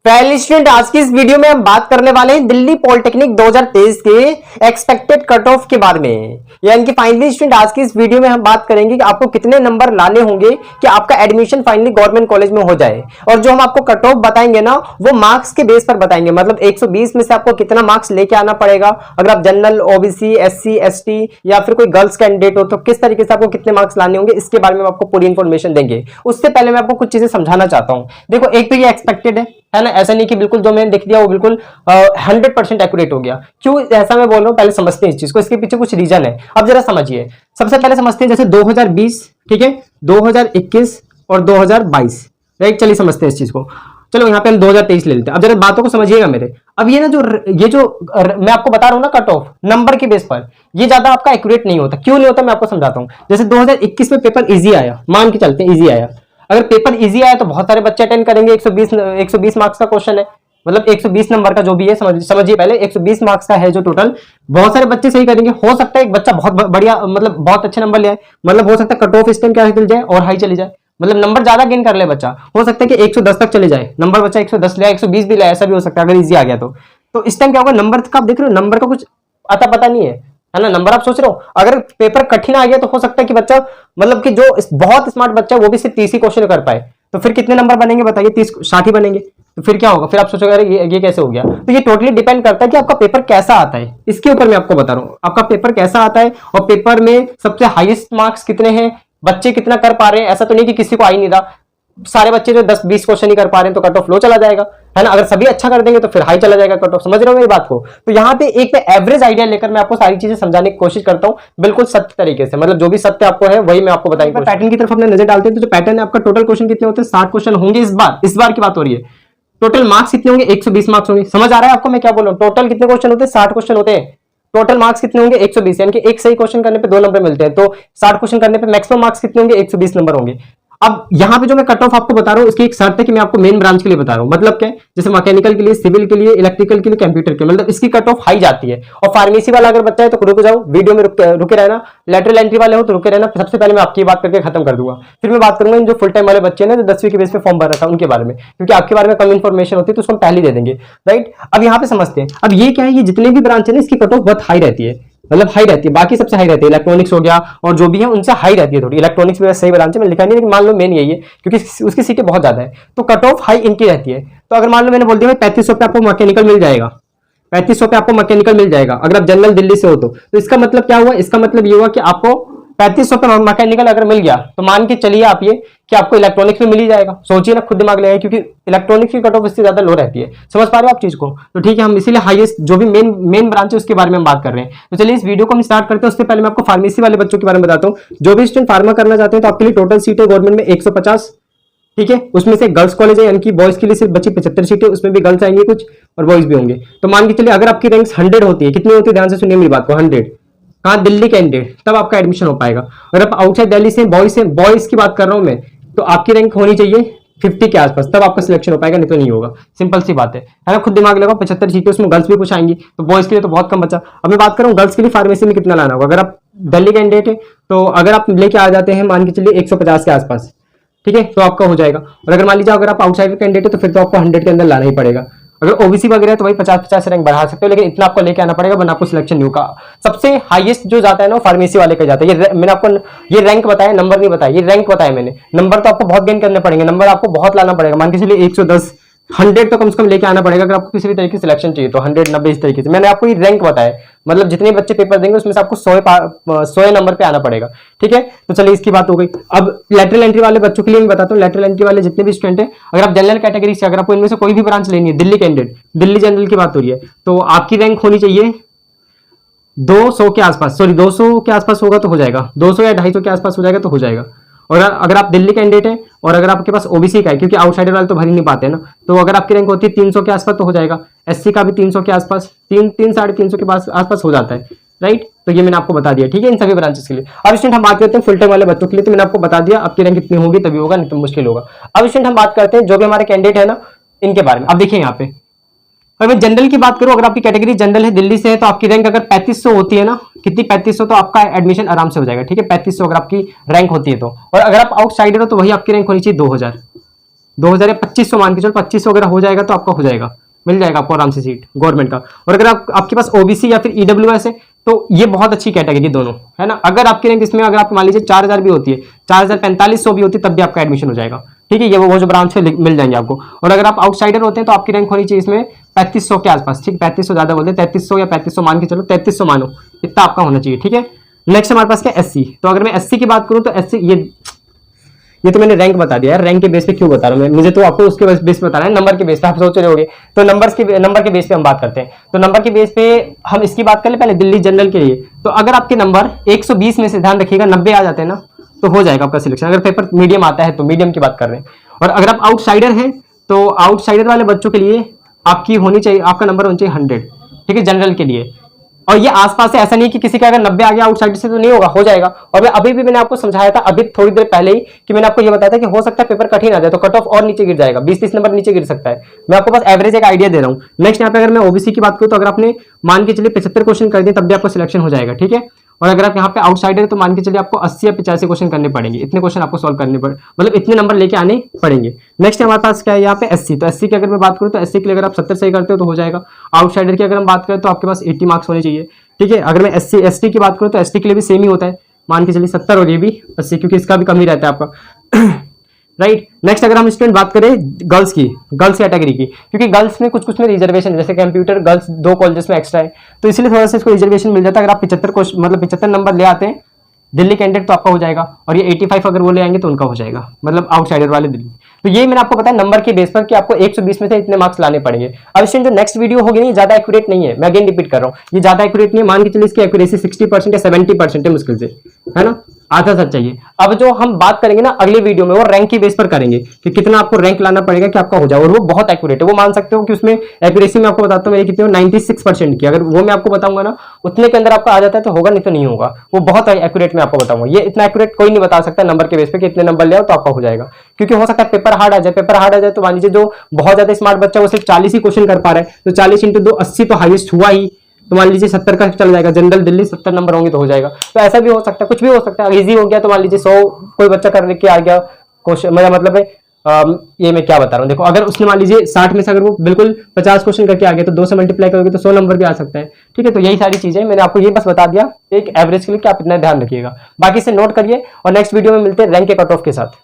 पहली स्टूडेंट, आज की इस वीडियो में हम बात करने वाले हैं दिल्ली पॉलिटेक्निक 2023 के एक्सपेक्टेड कट ऑफ के बारे में। यानी कि फाइनली स्टूडेंट, आज की इस वीडियो में हम बात करेंगे कि आपको कितने नंबर लाने होंगे कि आपका एडमिशन फाइनली गवर्नमेंट कॉलेज में हो जाए। और जो हम आपको कट ऑफ बताएंगे ना, वो मार्क्स के बेस पर बताएंगे। मतलब 120 में से आपको कितना मार्क्स लेके आना पड़ेगा। अगर आप जनरल, ओबीसी, एससी, एसटी या फिर कोई गर्ल्स कैंडिडेट हो तो किस तरीके से आपको कितने मार्क्स लाने होंगे, इसके बारे में आपको पूरी इंफॉर्मेशन देंगे। उससे पहले मैं आपको कुछ चीजें समझाना चाहता हूं। देखो, एक तो ये एक्सपेक्टेड है ना, ऐसा नहीं कि बिल्कुल जो मैंने लिख दिया वो बिल्कुल 100% एक्यूरेट हो गया। क्यों ऐसा मैं बोल रहा हूँ, पहले समझते हैं इस चीज को। इसके पीछे कुछ रीजन है, अब जरा समझिए। सबसे पहले समझते हैं जैसे 2020, ठीक है, 2021 और 2022, राइट। चलिए समझते हैं इस चीज को। चलो यहाँ पे हम 2023 ले लेते हैं। अब जरा बातों को समझिएगा मेरे। अब ये ना जो मैं आपको बता रहा हूँ ना, कट ऑफ नंबर के बेस पर ये ज्यादा आपका एक्यूरेट नहीं होता। क्यों नहीं होता, मैं आपको समझाता हूँ। जैसे 2021 में पेपर इजी आया, मान के चलते हैं इजी आया। अगर पेपर इजी आया तो बहुत सारे बच्चे अटेंड करेंगे। 120 मार्क्स का क्वेश्चन है, मतलब 120 नंबर का जो भी है, समझिए पहले 120 मार्क्स का है जो टोटल, बहुत सारे बच्चे सही करेंगे। हो सकता है एक बच्चा बहुत बढ़िया, मतलब बहुत अच्छे नंबर ले आए, मतलब हो सकता है कट ऑफ इस टाइम क्या चल जाए और हाई चली जाए, मतलब नंबर ज्यादा गेन कर ले बच्चा। हो सकता है कि 110 तक चले जाए नंबर, बच्चा 110 ले, 120 भी ले, ऐसा भी हो सकता है अगर इजी आ गया तो इस टाइम क्या होगा, नंबर का आप देख रहे हो, नंबर का कुछ अता पता नहीं है ना। नंबर आप सोच रहे हो, अगर पेपर कठिन आ गया तो हो सकता है कि बच्चा, मतलब कि जो बहुत स्मार्ट बच्चा वो भी सिर्फ 30 ही क्वेश्चन कर पाए। तो फिर कितने नंबर बनेंगे बताइए, 30-60 ही बनेंगे। तो फिर क्या होगा, फिर आप सोचोगे अरे ये कैसे हो गया। तो ये टोटली डिपेंड करता है कि आपका पेपर कैसा आता है, इसके ऊपर मैं आपको बता रहा हूँ। आपका पेपर कैसा आता है और पेपर में सबसे हाईएस्ट मार्क्स कितने हैं, बच्चे कितना कर पा रहे हैं। ऐसा तो नहीं कि किसी को आ ही नहीं रहा, सारे बच्चे जो 10-20 क्वेश्चन ही कर पा रहे हैं तो कट ऑफ लो चला जाएगा, है ना। अगर सभी अच्छा कर देंगे तो फिर हाई चला जाएगा कट ऑफ। समझ रहे हो मेरी बात को। तो यहाँ पे एक एवरेज आइडिया लेकर मैं आपको सारी चीजें समझाने की कोशिश करता हूँ, बिल्कुल सत्य तरीके से। मतलब जो भी सत्य आपको है वही मैं आपको बताएंगे। पैटर्न की तरफ अपने नजर डालते हैं तो जो पैटर्न है आपका, टोटल क्वेश्चन कितने होते हैं, 60 क्वेश्चन होंगे इस बार की बात हो रही है। टोटल मार्क्स कितने होंगे, 120 मार्क्स होंगे। समझ आ रहा है आपको मैं क्या बोल रहा हूँ। टोटल कितने क्वेश्चन होते हैं, 60 क्वेश्चन होते हैं। टोटल मार्क्स कितने होंगे, 120। यानी कि एक सही क्वेश्चन करने पे 2 नंबर मिलते हैं। तो 60 क्वेश्चन करने पे मैक्सिमम मार्क्स कितने होंगे, 120 नंबर होंगे। अब यहां पे जो मैं कट ऑफ आपको बता रहा हूं, इसकी एक शर्त है कि मैं आपको मेन ब्रांच के लिए बता रहा हूं। मतलब क्या है, जैसे मैकेनिकल के लिए, सिविल के लिए, इलेक्ट्रिकल के लिए, कंप्यूटर के लिए, मतलब इसकी कट ऑफ हाई जाती है। और फार्मेसी वाला अगर बच्चा है तो रुक जाओ, वीडियो में रुके रहना। लेटरल एंट्री वाले हो तो रुके रहना। सबसे पहले मैं आपकी बात करके खत्म कर दूंगा, फिर मैं बात करूंगा इन जो फुल टाइम वाले बच्चे हैं जो 10वीं के बेस पे फॉर्म भर रखा है उनके बारे में, क्योंकि आपके बारे में कम इन्फॉर्मेशन होती है तो उसको हम पहले दे देंगे, राइट। अब यहाँ पे समझते हैं। अब ये क्या है, ये जितने भी ब्रांच है ना, इसकी कट ऑफ बहुत हाई रहती है, मतलब हाई रहती है, बाकी सबसे हाई रहती है। इलेक्ट्रॉनिक्स हो गया और जो भी है उनसे हाई रहती है थोड़ी। इलेक्ट्रॉनिक्स भी सही ब्रांच है, मैं लिखा नहीं, लेकिन मान लो मेन यही है क्योंकि उसकी सीटें बहुत ज्यादा है तो कट ऑफ हाई इनकी रहती है। तो अगर मान लो मैंने बोल दिया 3500 पे आपको मैकेनिकल मिल जाएगा, 3500 पे आपको मैकेनिकल मिल जाएगा अगर आप जनरल दिल्ली से हो तो इसका मतलब क्या हुआ, इसका मतलब ये हुआ कि आपको 3500 पे मैकेनिकल अगर मिल गया तो मान के चलिए आप ये कि आपको इलेक्ट्रॉनिक्स में मिल ही जाएगा। सोचिए ना, खुद दिमाग लगाइए, क्योंकि इलेक्ट्रॉनिक्स की कट ऑफ इससे ज्यादा लो रहती है। समझ पा रहे हो आप चीज को। तो ठीक है, हम इसीलिए हाईएस्ट जो भी मेन ब्रांच है उसके बारे में हम बात कर रहे हैं। तो चलिए इस वीडियो को हम स्टार्ट करते हैं। उससे पहले मैं आपको फार्मेसी वाले बच्चों के बारे में बताता हूँ। जो भी स्टूडेंट फार्मा करना चाहते हैं तो आपके लिए टोटल सीटें गवर्नमेंट में 150, ठीक है। उसमें से गर्ल्स कॉलेज है, यानी कि बॉयज के लिए सिर्फ बची 75 सीटें, उसमें भी गर्ल्स आएंगे कुछ और बॉयज भी होंगे। तो मान के चलिए अगर आपकी रैंक 100 होती है, कितनी होती है, ध्यान से सुनिए मेरी बात को, 100 कहाँ, दिल्ली कैंडिडेट, तब आपका एडमिशन हो पाएगा। अगर आप आउटसाइड दिल्ली से बॉयज की बात कर रहा हूं मैं, तो आपकी रैंक होनी चाहिए 50 के आसपास, तब आपका सिलेक्शन हो पाएगा, नहीं तो नहीं होगा। सिंपल सी बात है ना। खुद दिमाग लगाओ, 75 सीटें, उसमें गर्ल्स भी कुछ आएंगी, तो बॉयज के लिए तो बहुत कम बचा। अब मैं बात करूँ गर्ल्स के लिए फार्मेसी में कितना लाना होगा। अगर आप दिल्ली कैंडिडेट है तो अगर आप लेके आ जाते हैं मान के चलिए 150 के आसपास, ठीक है, तो आपका हो जाएगा। और अगर मान लीजिए अगर आप आउटसाइड कैंडिडेट है तो फिर तो आपको 100 के अंदर लाना ही पड़ेगा। अगर ओबीसी वगैरह है तो भाई 50-50 रैंक बढ़ा सकते हो, लेकिन इतना आपको लेके आना पड़ेगा वरना आपको सिलेक्शन नहीं होगा। सबसे हाईएस्ट जो जाता है ना, फार्मेसी वाले का जाता है। ये मैंने आपको ये रैंक बताया, नंबर नहीं बताया, ये रैंक बताया मैंने। नंबर तो आपको बहुत गेन करने पड़ेंगे, नंबर आपको बहुत लाना पड़ेगा। मान के चलिए 110, 100 तो कम से कम लेके आना पड़ेगा अगर आपको किसी भी तरीके से सिलेक्शन चाहिए तो। 100, 90 इस तरीके से मैंने आपको ये रैंक बताया। मतलब जितने बच्चे पेपर देंगे उसमें से आपको 100 नंबर पे आना पड़ेगा, ठीक है। तो चलिए इसकी बात हो गई। अब लेटरल एंट्री वाले बच्चों के लिए मैं बताता हूँ। लेटरल एंट्री वाले जितने भी स्टूडेंट है, अगर आप जनरल कैटेगरी से, अगर आपको इनमें से कोई भी ब्रांच लेनी है, दिल्ली कैंडिडेट, दिल्ली जनरल की बात हो रही है, तो आपकी रैंक होनी चाहिए 200 के आसपास, सॉरी 200 के आसपास होगा तो हो जाएगा, 200 या 250 के आसपास हो जाएगा तो हो जाएगा। और अगर आप दिल्ली कैंडिडेट है और अगर आपके पास ओबीसी का है, क्योंकि आउटसाइडर वाले तो भर ही नहीं पाते ना, तो अगर आपकी रैंक होती है 300 के आसपास तो हो जाएगा। एससी का भी 300 के आसपास, 300-350 के आसपास हो जाता है, राइट। तो ये मैंने आपको बता दिया, ठीक है, इन सभी ब्रांचेस के लिए। अब स्टूडेंट हम बात करते हैं फुल टाइम वाले बच्चों के लिए। तो मैंने आपको बता दिया आपकी रैंक कितनी होगी तभी होगा, नहीं तो मुश्किल होगा। अब स्टूडेंट हम बात करते हैं जो भी हमारे कैंडिडेट है ना, इनके बारे में। अब देखिए यहाँ पे अगर मैं जनरल की बात करूं, अगर आपकी कैटेगरी जनरल है, दिल्ली से है, तो आपकी रैंक अगर 3500 होती है ना, कितनी, 3500, तो आपका एडमिशन आराम से हो जाएगा, ठीक है। 3500 अगर आपकी रैंक होती है तो। और अगर आप आउटसाइडर हो तो वही आपकी रैंक होनी चाहिए 2000, 2000 या 2500 मान के चलो, 2500 अगर हो जाएगा तो आपका हो जाएगा, मिल जाएगा आपको आराम से सीट गवर्नमेंट का। और अगर आपके पास ओबीसी या फिर ईडब्ल्यूएस है तो ये बहुत अच्छी कैटेगरी दोनों है ना। अगर आपकी रैंक इसमें अगर आप मान लीजिए 4000 भी होती है, 4045 भी होती है, तब भी आपका एडमिशन हो जाएगा, ठीक है। ये वो जो ब्रांच है मिल जाएंगे आपको। और अगर आप आउटसाइडर होते हैं तो आपकी रैंक होनी चाहिए इसमें 3500 के आसपास, ठीक, 3500 ज्यादा बोलते हैं, 3300 या 3500 मान के चलो, 3300 मानो, इतना आपका होना चाहिए, ठीक है। नेक्स्ट हमारे पास क्या एससी। तो अगर मैं एससी की बात करूं तो एससी ये तो मैंने रैंक बता दिया यार, रैंक के बेस पे क्यों बता रहा हूं मैं, मुझे तो आपको उसके बेस पे बता रहा है, नंबर के बेस पे आप सोच रहे होगे। तो नंबर के बेस पे हम बात करते हैं। तो नंबर के बेस पे हम इसकी बात कर ले पहले दिल्ली जनरल के लिए। तो अगर आपके नंबर 120 में से ध्यान रखिएगा 90 आ जाते हैं ना, तो हो जाएगा आपका सिलेक्शन। अगर पेपर मीडियम आता है तो, मीडियम की बात कर रहे हैं। और अगर आप आउटसाइडर हैं तो आउटसाइडर वाले बच्चों के लिए आपकी होनी चाहिए, आपका नंबर होना चाहिए 100, ठीक है, जनरल के लिए। और ये आसपास से, ऐसा नहीं कि किसी का अगर 90 आ गया आउटसाइडर से तो नहीं होगा, हो जाएगा। और मैं अभी भी मैंने आपको समझाया था अभी थोड़ी देर पहले ही कि मैंने आपको ये बताया था कि हो सकता है पेपर कठिन आ जाए तो कट ऑफ और नीचे गिर जाएगा, 20-30 नंबर नीचे गिर सकता है। मैं आपको बस एवरेज एक आइडिया दे रहा हूँ। नेक्स्ट यहाँ पे अगर मैं ओबीसी की बात करूँ तो अगर आपने मान के चलिए 75 क्वेश्चन कर दिए तब भी आपको सिलेक्शन हो जाएगा, ठीक है। और अगर आप यहाँ पे आउटसाइडर है तो मान के चलिए आपको 80 या 85 क्वेश्चन करने पड़ेंगे, इतने क्वेश्चन आपको सॉल्व करने पड़े, मतलब इतने नंबर लेके आने पड़ेंगे। नेक्स्ट हमारे पास क्या है यहाँ पे एससी। तो एससी की अगर मैं बात करूँ तो एससी के लिए अगर आप 70 सही करते हो तो हो जाएगा। आउटसाइडर की अगर हम बात करें तो आपके पास 80 मार्क्स होने चाहिए, ठीक है। अगर मैं एसटी की बात करूँ तो एसटी के लिए भी सेम ही होता है, मान के चलिए 70 और ये भी 80, क्योंकि इसका भी कम ही रहता है आपका राइट। नेक्स्ट अगर हम स्टूडेंट बात करें गर्ल्स की, गर्ल्स कैटेगरी की, क्योंकि गर्ल्स में कुछ में रिजर्वेशन है, जैसे कंप्यूटर गर्ल्स 2 कॉलेजेस में एक्स्ट्रा है, तो इसलिए थोड़ा सा इसको रिजर्वेशन मिल जाता है। अगर आप 75 नंबर ले आते हैं दिल्ली कैंडिडेट तो आपका हो जाएगा, और ये 85 अगर वो ले आएंगे तो उनका हो जाएगा, मतलब आउटसाइडर वाले दिल्ली। तो ये मैंने आपको बताया नंबर के बेस पर कि आपको 120 में से इतने मार्क्स लाने पड़ेंगे। अब स्टूडेंट जो नेक्स्ट वीडियो होगी नहीं, ज्यादा एक्यूरेट नहीं है, मैं अगेन रिपीट कर रहा हूँ, ये ज्यादा एक्यूरेट नहीं है, मान के चलिए इसकी एक्यूरेसी 60% या 70% है मुश्किल से, है ना, आधा सच चाहिए। अब जो हम बात करेंगे ना अगले वीडियो में, वो रैंक की बेस पर करेंगे कि कितना आपको रैंक लाना पड़ेगा कि आपका हो जाए, और वो बहुत एक्यूरेट है। वो मान सकते हो कि उसमें एक्यूरेसी में आपको बताता हूँ मेरी कितनी हो, 96% की। अगर वो मैं आपको बताऊंगा ना उतने के अंदर आपका आ जाता है तो होगा, नहीं तो नहीं होगा। वो बहुत एक्यूरेट मैं आपको बताऊंगा, ये इतना एक्यूरेट कोई नहीं बता सकता नंबर के बेस पे कि इतने नंबर ले आओ तो आपका हो जाएगा, क्योंकि हो सकता है पेपर हार्ड आ जाए। पेपर हार्ड आ जाए तो मान लीजिए जो बहुत ज्यादा स्मार्ट बच्चा वो सिर्फ 40 ही क्वेश्चन कर पा रहा है, तो 40 इंटू 2 80 तो हाईएस्ट हुआ ही, तो मान लीजिए 70 का चल जाएगा, जनरल दिल्ली 70 नंबर होंगे तो हो जाएगा। तो ऐसा भी हो सकता है, कुछ भी हो सकता है। इजी हो गया तो मान लीजिए 100 कोई बच्चा कर लेके आ गया क्वेश्चन, मेरा मतलब है ये मैं क्या बता रहा हूँ, देखो अगर उसने मान लीजिए 60 में से अगर वो बिल्कुल 50 क्वेश्चन करके आ गया तो 2 से मल्टीप्लाई करोगे तो 100 नंबर भी आ सकता है, ठीक है। तो यही सारी चीजें मैंने आपको ये बस बता दिया एक एवरेज के लिए कि आप इतना ध्यान रखिएगा, बाकी से नोट करिए। और नेक्स्ट वीडियो में मिलते हैं रैंक के कट ऑफ के साथ।